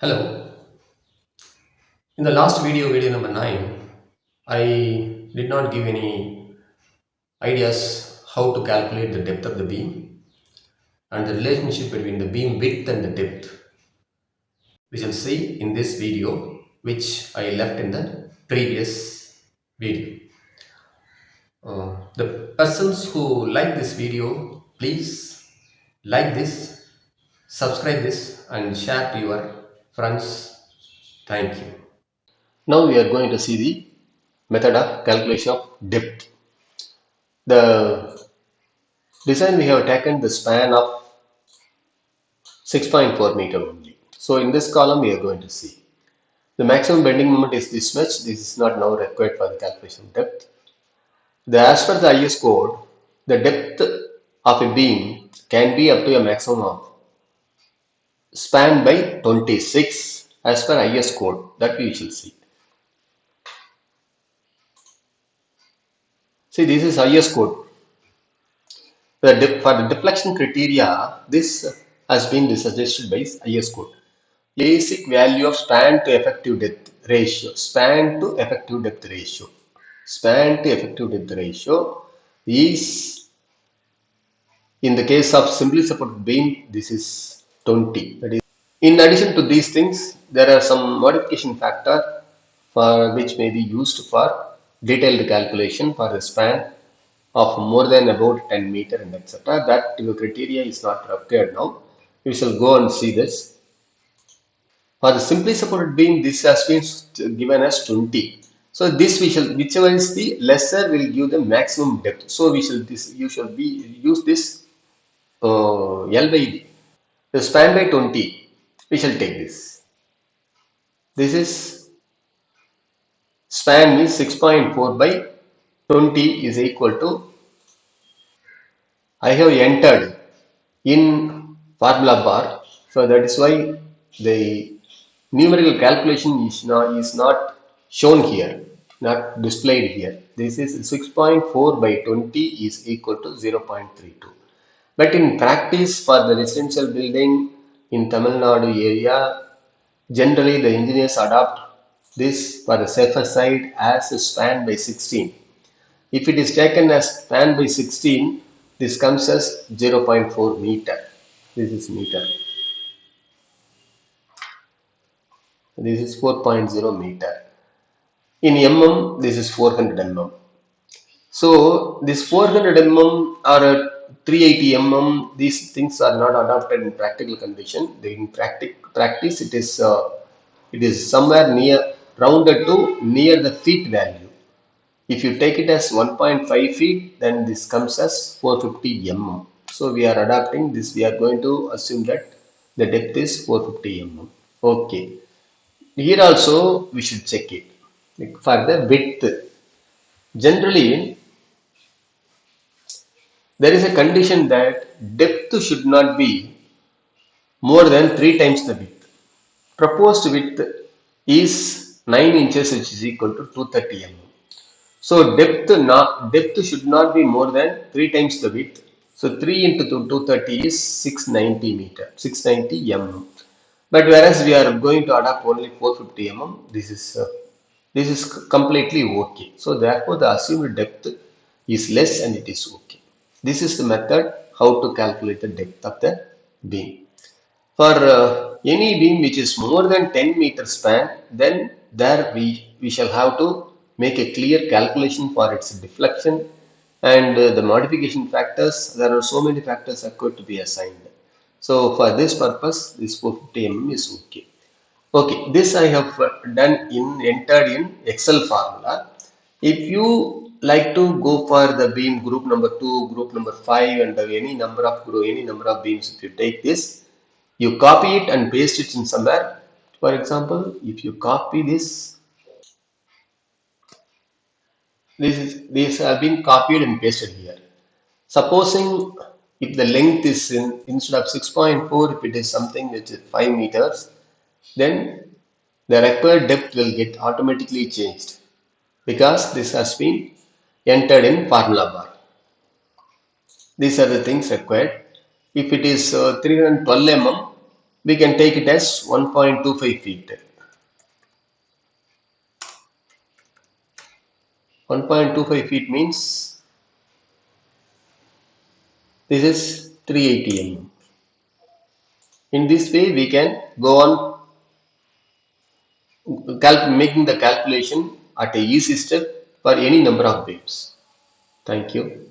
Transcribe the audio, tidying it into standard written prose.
Hello. In the last video, video number 9, I did not give any ideas how to calculate the depth of the beam and the relationship between the beam width and the depth. We shall see in this video, which I left in the previous video. The persons who like this video, please like this, subscribe this, and share to your friends. Thank you. Now we are going to see the method of calculation of depth. The design we have taken the span of 6.4 meter only. So in this column we are going to see the maximum bending moment is this much. This is not now required for the calculation of depth. As per the IS code, the depth of a beam can be up to a maximum of span by 26 as per IS code, that we shall see. See, this is IS code. For the deflection criteria, this has been suggested by IS code. Basic value of span to effective depth ratio. Span to effective depth ratio. Span to effective depth ratio is, in the case of simply supported beam, this is 20. That is, in addition to these things, there are some modification factor for which may be used for detailed calculation for the span of more than about 10 meter and etc. That criteria is not required now. We shall go and see this. For the simply supported beam, this has been given as 20. So this we shall, whichever is the lesser will give the maximum depth. So we shall you shall be use this L by D. The span by 20. We shall take this. This is span means 6.4 by 20 is equal to, I have entered in formula bar. So that is why the numerical calculation is not shown here, not displayed here. This is 6.4 by 20 is equal to 0.32. But in practice for the residential building in Tamil Nadu area, generally the engineers adopt this for the safer side as a span by 16. If it is taken as span by 16, this comes as 0.4 meter. This is meter. This is 4.0 meter. In mm, this is 400 mm. So this 400 mm or 380 mm, these things are not adopted in practical condition. In practice, it is somewhere near rounded to near the feet value. If you take it as 1.5 feet, then this comes as 450 mm. So we are adapting this. We are going to assume that the depth is 450 mm. Okay. Here also we should check it. Like for the width, generally there is a condition that depth should not be more than 3 times the width. Proposed width is 9 inches, which is equal to 230 mm. So depth should not be more than 3 times the width. So 3 into 230 is 690 meter, 690 mm. But whereas we are going to adopt only 450 mm, this is completely okay. So therefore the assumed depth is less and it is okay. This is the method how to calculate the depth of the beam. For any beam which is more than 10 meter span, then there we shall have to make a clear calculation for its deflection and the modification factors. There are so many factors required to be assigned. So for this purpose, this 450 mm is okay. Okay, this I have entered in Excel formula. If you like to go for the beam group number 2, group number 5 and any number of beams, if you take this, you copy it and paste it in somewhere. For example, if you copy this, these have been copied and pasted here. Supposing if the length is instead of 6.4, if it is something which is 5 meters, then the required depth will get automatically changed because this has been entered in formula bar. These are the things required. If it is 312 mm, We can take it as 1.25 feet. 1.25 feet means this is 380 mm. In this way, we can go on making the calculation at a easy step for any number of waves. Thank you.